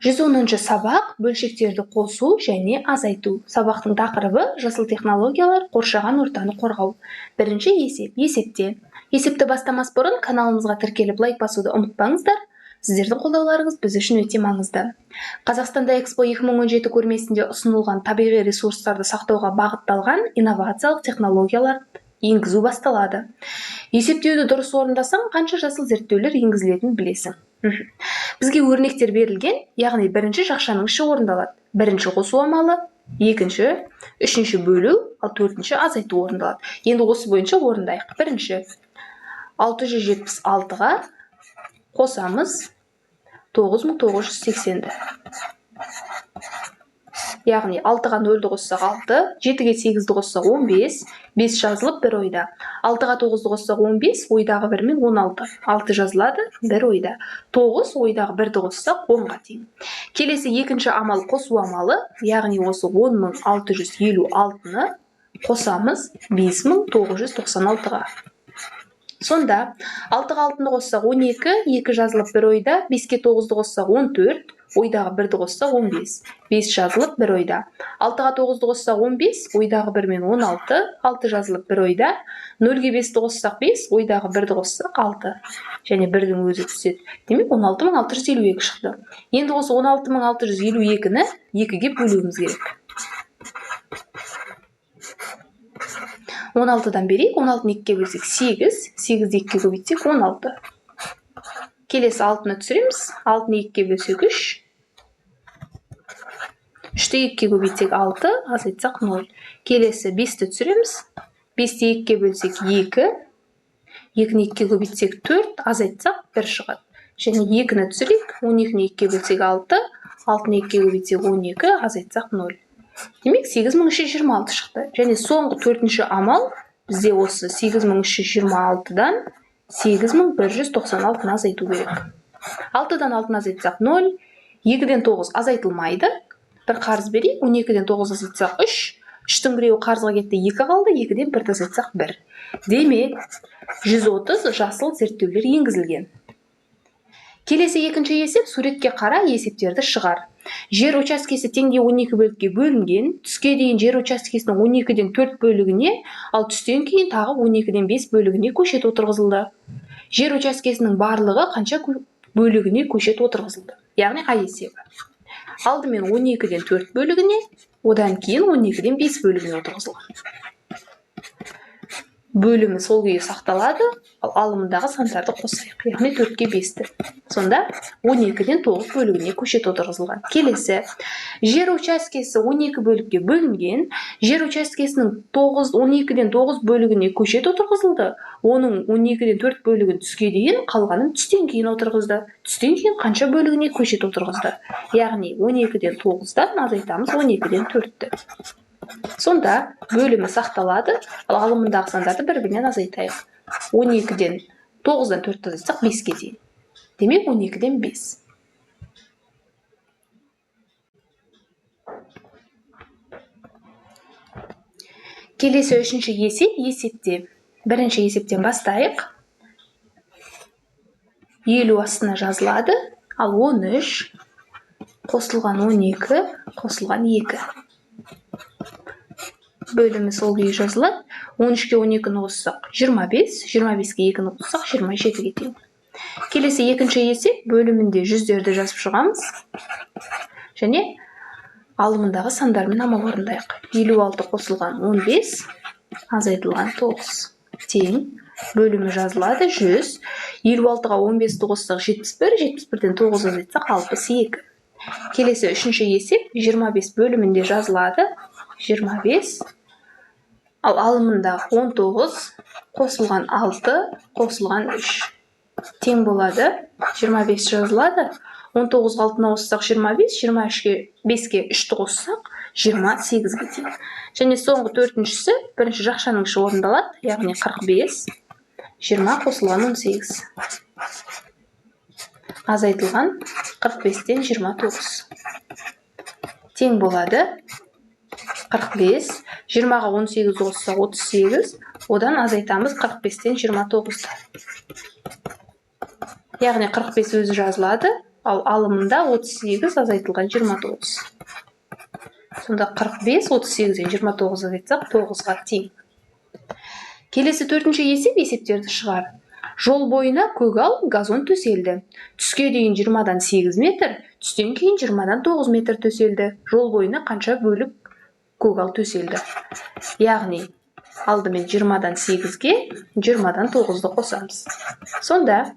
110 сабақ бөлшектерді қосу және азайту. Сабақтың тақырыбы жасыл технологиялар, қоршаған ортаны қорғау. Бірінші есепте. Есепті бастамас бұрын каналымызға тіркеліп лайк басуды ұмытпаңыздар. Сіздердің қолдауларыңыз біз үшін өте маңызды. Қазақстанда Экспо 2017 көрмесінде ұсынылған табиғи ресурстарды сақтауға бағытталған инновациялық технологиялар енгізу басталады. Есептеуді дұрыс орындасаң, қанша жасыл зерттеулер енгізілетінін білесің. Бізге өрнектер берілген, яғни бірінші жақшаның іші орындалады. Бірінші қосу амалы, екінші, үшінші бөлу, ал төртінші азайту орындалады. Енді осы бойынша орындайық. Бірінші, 676-ға қосамыз 9980-ді. Яғни 6-ға 0-ді қоссақ 6, 7-ге 8-ді қоссақ 15, 5 жазылып 1 ойда. 6-ға 9-ды қоссақ 15, ойдағы 1 мен 16. 6 жазылады 1 ойда. 9 ойдағы 1-ді қоссақ 10-ға тең. Келесі екінші амал қосу амалы, яғни осы 10.656-ны қосамыз 5996-ға. Сонда 6-ға 6-ны қоссақ 12, 2 жазылып 1 ойда, 5-ке 9-ды қоссақ 14, ойдағы 1-ді қоссақ 15, 5 жазылып 1 ойда. 6-ға 9-ды қоссақ 15, ойдағы 1 мен 16, 6 жазылып 1 ойда. 0-ге 5-ді қоссақ 5, ойдағы 1-ді қоссақ 6. Және 1-дің өзі түседі. Демек 16652 шықты. Енді осы 16652-ні 2-ге бөлуіміз керек. 16-дан берейік, 16-ны 2-ге бөлсек 8, 8-ді 2-ге көбейтсек 16. Келесі 6-ны түсіреміз, 6-ны 2-ге бөлсек 3, 3-ті 2-ге көбейтсек 6, азайтсақ 0. Келесі 5-ті түсіреміз, 5-ті 2-ге бөлсек 2, 2-ні 2-ге көбейтсек 4, азайтсақ 1 шығады. Және 2-ні түсірейік, 12-ні 2-ге бөлсек 6, 6-ны 2-ге көбейтсек 12, азайтсақ 0. Демек 8326 шықты. Және соңғы төртінші амал бізде осы 8326-дан 8196-ны азайту керек. 6-дан 6-ны азайтсақ 0, 2-ден 9 азайтылмайды. Бір қарыз берейік, 12-ден 9 азайтсақ 3, 3-тің біреуі қарызға кетті, 2 қалды, 2-ден 1 азайтсақ 1. Демек 130 жасыл зерттеулер енгізілген. Келесі екінші есеп, суретке қара, есептерді шығар. Жер учаскесі теңде 12 бөлікке бөлінген, түске дейін жер учаскесінің 12-ден 4 бөлігіне, ал түстен кейін тағы 12-ден 5 бөлігіне көшет отырғызылды. Жер учаскесінің барлығы қанша бөлігіне көшет отырғызылды? Яғни А есебі. Алдымен 12-ден 4 бөлігіне, одан кейін 12-ден 5 бөлігіне отырғызылған. Бөлімі сол күйі сақталады, ал алымындағы сандарды қосайық, яғни 4-ке 5-ті. Сонда 12-ден 9 бөлігіне көшет отырғызылған. Келесі, жер учаскесі 12 бөлікке бөлінген, жер учаскесінің 12-ден 9 бөлігіне көшет отырғызылды, оның 12-ден 4 бөлігін түске дейін, қалғанын түстен кейін отырғызды. Түстен кейін қанша бөлігіне көшет отырғызды? Яғни 12-ден 9-дан азайтамыз 12-ден 4-ті. Сонда бөлімі сақталады, ал алымындағы сандарды бір-бірінен азайтайық. 12-ден 9-дан 4-ті азайтсақ 5-ке дейін. Демек 12-ден 5. Келесі үшінші есепте. Бірінші есептен бастайық. 50 астына жазылады, ал 13 қосылған 12 қосылған 2. Бөлімі сол күйі жазылады. 13-ке 12-ні қоссақ 25, 25-ке 2-ні қоссақ 27-ге тең. Келесі екінші есеп, бөлімінде жүздерді жазып шығамыз. Және алымындағы сандармен амал орындайық. 56 қосылған 15, азайтылған 9. Тең. Бөлімі жазылады 100. 56-ға 15-ті қоссақ 71, 71-ден 9 азайтсақ 62. Келесі үшінші есеп, 25 бөлімінде жазылады. 25. Ал алымында 19 қосылған 6 қосылған 3. Тең болады. 25 жазылады. 19 алтына қоссақ 25, 23-ке 5-ке 3-ті қоссақ 28-ге тең. Және соңғы төртіншісі, бірінші жақшаның іші орындалады, яғни 45, 20 қосылған 18. Азайтылған 45-тен 29. Тең болады. 45, 20-ға 18 қоссақ 38, одан азайтамыз 45-тен 29-ті. Яғни 45 өзі жазылады, Ал алымында 38 азайтылған 29. Сонда 45 38-ден 29 азайтсақ 9-ға тең. Келесі төртінші есеп есептерді шығар. Жол бойына көгал газон төселді. Түске дейін 20-дан 8 метр, түстен кейін 20-дан 9 метр төселді. Жол бойына қанша бөлік көгал төселді? Яғни, алдымен 20-дан 8-ге 20-дан 9-ды қосамыз. Сонда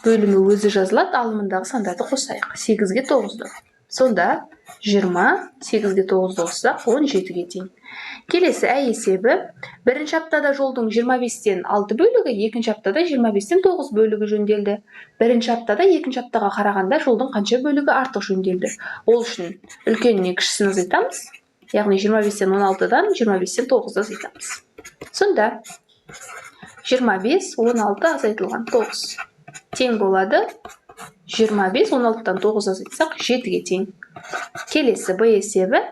бөлімі өзі жазылады, алымындағы сандарды қосайық. 8-ге 9-ды. Сонда 20 8-ге 9-ды қоссақ 17-ге тең. Келесі әй есебі. Бірінші аптада жолдың 25-тен 6 бөлігі, екінші аптада 25-тен 9 бөлігі жөнделді. Бірінші аптада екінші аптаға қарағанда жолдың қанша бөлігі артық жөнделді? Ол үшін үлкеннен кішісін азайтамыз. Яғни 25-тен 16-дан 25-тен 9-ды азайтамыз. Сонда 25 16 азайтылған 9 тең болады. 25 16-дан 9 азайтсақ 7-ге тең. Келесі Б есебі.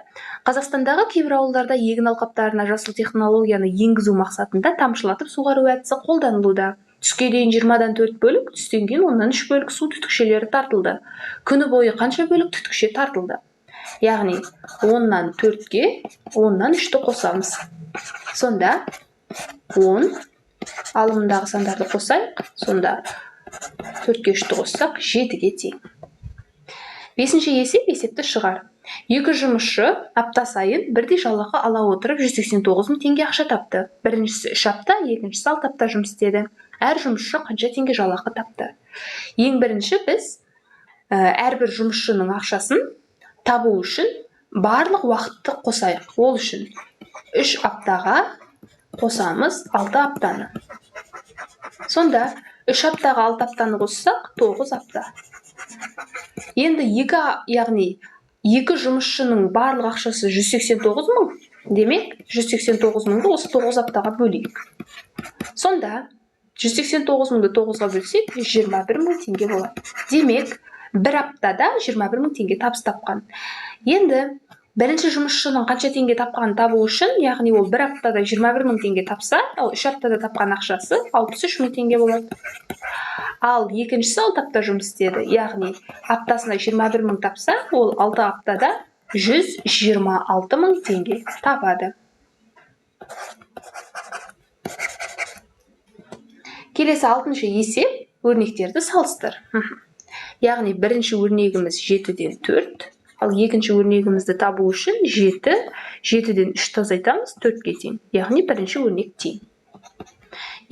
Қазақстандағы кейбір ауылдарда егін алқаптарына жасыл технологияны енгізу мақсатында тамшылатып суғару әдісі қолданылуда. Түске дейін 20-дан 4 бөлік, түстен кейін 10-нан 3 бөлік су түтікшелері тартылды. Күні бойы қанша бөлік түтікше тартылды? Яғни 10-нан 4-ге 10-нан 3-ті қосамыз. Сонда 10 алымындағы сандарды қосайық. Сонда 4-ге 3-ті қоссақ 7-ге тең. Бесінші есеп есепті шығар. Екі жұмысшы апта сайын бірдей жалақы ала отырып 189 мың теңге ақша тапты. Біріншісі 3 апта, екіншісі 6 апта жұмыс істеді. Әр жұмысшы қанша теңге жалақы тапты? Ең бірінші біз әрбір жұмысшының ақшасын табу үшін барлық уақытты қосайық. Ол үшін 3 аптаға қосамыз 6 аптаны. Сонда 3 аптаға 6 аптаны қоссақ 9 апта. Енді екі жұмысшының барлық ақшасы 189 мың. Демек, 189 мыңды осы 9 аптаға бөлейік. Сонда 189 мыңды 9-ға бөлсек 21 мың теңге болады. Демек, бір аптада 21 мың теңге табыс тапқан. Енді бірінші жұмысшының қанша теңге тапқанын табу үшін, яғни ол бір аптада 21 мың теңге тапса, ал 3 аптада тапқан ақшасы 63 мың теңге болады. Ал екіншісі 6 апта жұмыс істеді, яғни аптасына 21 мың тапса, ол 6 аптада 126 мың теңге табады. Келесі 6-шы есеп өрнектерді салыстыр. Яғни бірінші өрнегіміз 7-ден 4, ал екінші өрнегімізді табу үшін 7-ден 3-ті азайтамыз 4-ге тең. Яғни бірінші өрнек тең.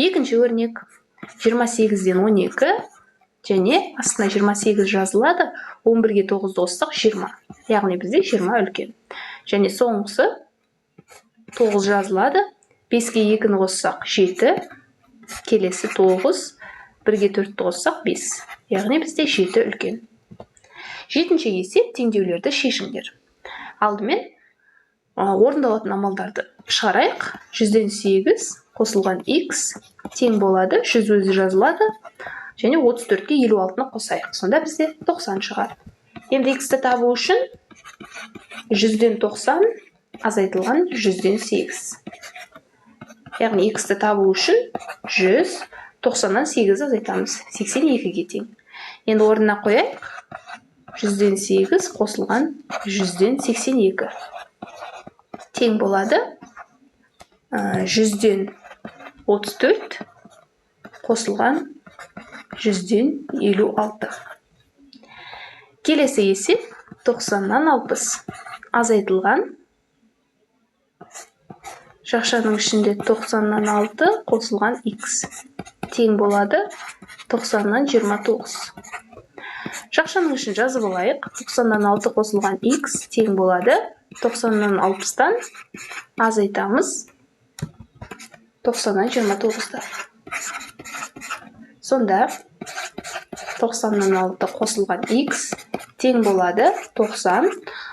Екінші өрнек 28-ден 12 және астына 28 жазылады, 11-ге 9-ды қоссақ 20. Яғни бізде 20 үлкен. Және соңғысы 9 жазылады, 5-ге 2-ні қоссақ 7, келесі 9, 1-ге 4-ті қоссақ 5. Яғни бізде 7 үлкен. 7-ші есеп теңдеулерді шешіңдер. Алдымен орындалатын амалдарды шығарайық. 100-ден 8 қосылған x тең болады, 100 өзі жазылады, және 34-ге 56-ны қосайық. Сонда бізде 90 шығады. Енді x-ті табу үшін 100-ден 90 азайтылған 100-ден 8. Яғни x-ті табу үшін 100 90-нан 8 азайтамыз, 82-ге тең. Енді орнына қояйық. 100-ден 8 қосылған 100-ден 82 тең болады. 100-ден 34 қосылған 100-ден 56. Келесі есеп 90-нан 60 азайтылған. Жақшаның ішінде 90-нан 6 қосылған x тең болады 90-нан 29. Жақшаның үшін жазып алайық. 90-нан 6 қосылған x тең болады 90-нан 60-тан азайтамыз 90-нан 29-ды. Сонда 90-нан 6 қосылған x тең болады 90,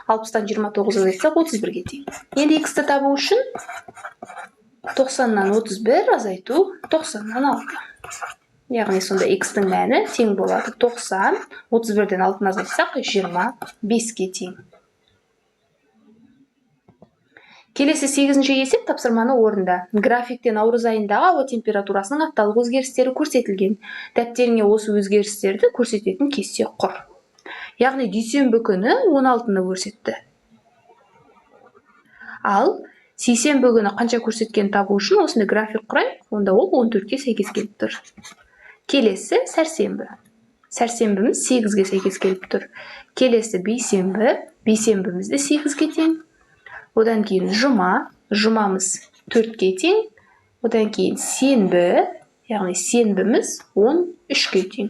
60-тан 29 азайтсақ 31-ге тең. Енді x-ті табу үшін 90-нан 31 азайту 90-нан 6. Яғни сонда x-тің мәні тең болады 90, 31-ден 6-ны азайтсақ 25-ге тең. Келесі 8-ші есеп тапсырманы орында. Графикте наурыз айындағы ауа температурасының апталық өзгерістері көрсетілген. Дәптеріңе осы өзгерістерді көрсететін кесте құр. Яғни дүйсенбі күні 16-ны көрсетті. Ал сейсенбі күні қанша көрсеткенін табу үшін осыны график құрайық, онда ол 14-ке сәйкес келіп тұр. Келесі сәрсенбі. Сәрсенбіміз 8-ге сәйкес келіп тұр. Келесі бейсенбі. Бейсенбіміз де 8-ге тең. Одан кейін жұма. Жұмамыз 4-ке тең. Одан кейін сенбі. Яғни сенбіміз 13-ке тең.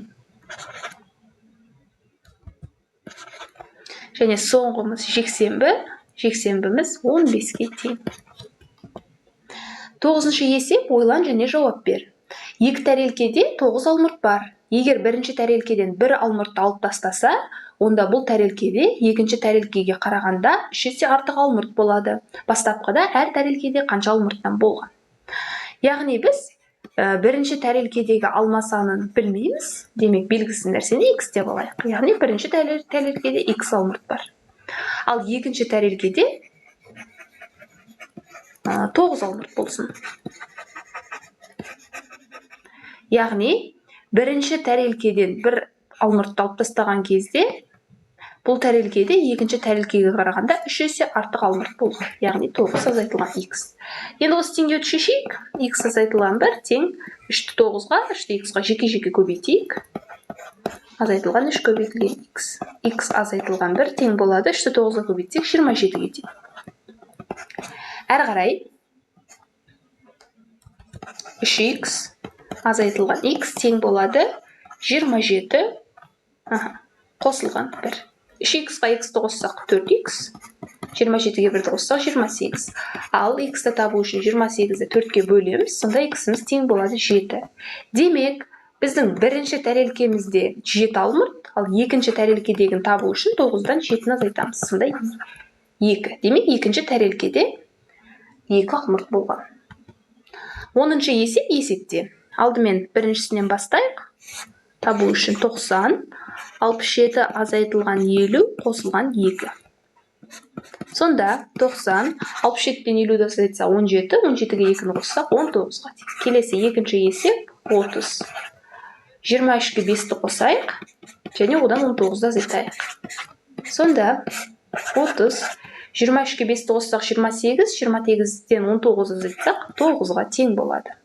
Және соңғымыз жексенбі. Жексенбіміз 15-ке тең. 9-ші есеп ойлан және жауап бер. Екі тәрелкеде 9 алмұрт бар. Егер бірінші тәрелкеден бір алмұртты алып тастаса, онда бұл тәрелкеде екінші тәрелкеге қарағанда 3 есе артық алмұрт болады. Бастапқыда әр тәрелкеде қанша алмұрттан болған. Яғни біз бірінші тәрелкедегі алма санын білмейміз. Демек белгісіз нәрсені x деп алайық. Яғни бірінші тәрелкеде x алмұрт бар. Ал екінші тәрелкеде 9 алмұрт болсын. Яғни бірінші тәрелкеден бір алмұртты алып тастаған кезде бұл тәрелкеде екінші тәрелкеге қарағанда 3 есе артық алмұрт болған. Яғни 9 азайтылған x. Енді осы теңдеуді шешейік. X азайтылған 1 тең 3-ті 9-ға, 3-ті x-ға жеке-жеке көбейтейік. Азайтылған 3 көбейтілген x. X азайтылған 1 тең болады. 3-ті 9-ға көбейтсек 27-ге тең. Әрі қарай 3x азайтылған x тең болады 27 қосылған 1. 3x-ға x-ті қоссақ 4x, 27-ге 1-ді қоссақ 28. Ал x-ті табу үшін 28-ді 4-ке бөлеміз, сонда x-іміз тең болады 7. Демек, біздің бірінші тәрелкемізде 7 алмұрт, ал екінші тәрелкедегін табу үшін 9-дан 7-ні азайтамыз. Сонда 2. Демек, екінші тәрелкеде 2 алмұрт болған. 10-ші есеп есепте. Алдымен біріншісінен бастайық. Табу үшін 90, 67 азайтылған 50 қосылған 2. Сонда 90, 67-ден 50-ді азайтса 17, 17-ге 2-ні қоссақ 19-ға тең. Келесі екінші есеп 30. 23-ге 5-ті қосайық, және одан 19-ды азайтайық. Сонда 30, 23-ге 5-ті қоссақ 28, 28-ден 19 азайтсақ 9-ға тең болады.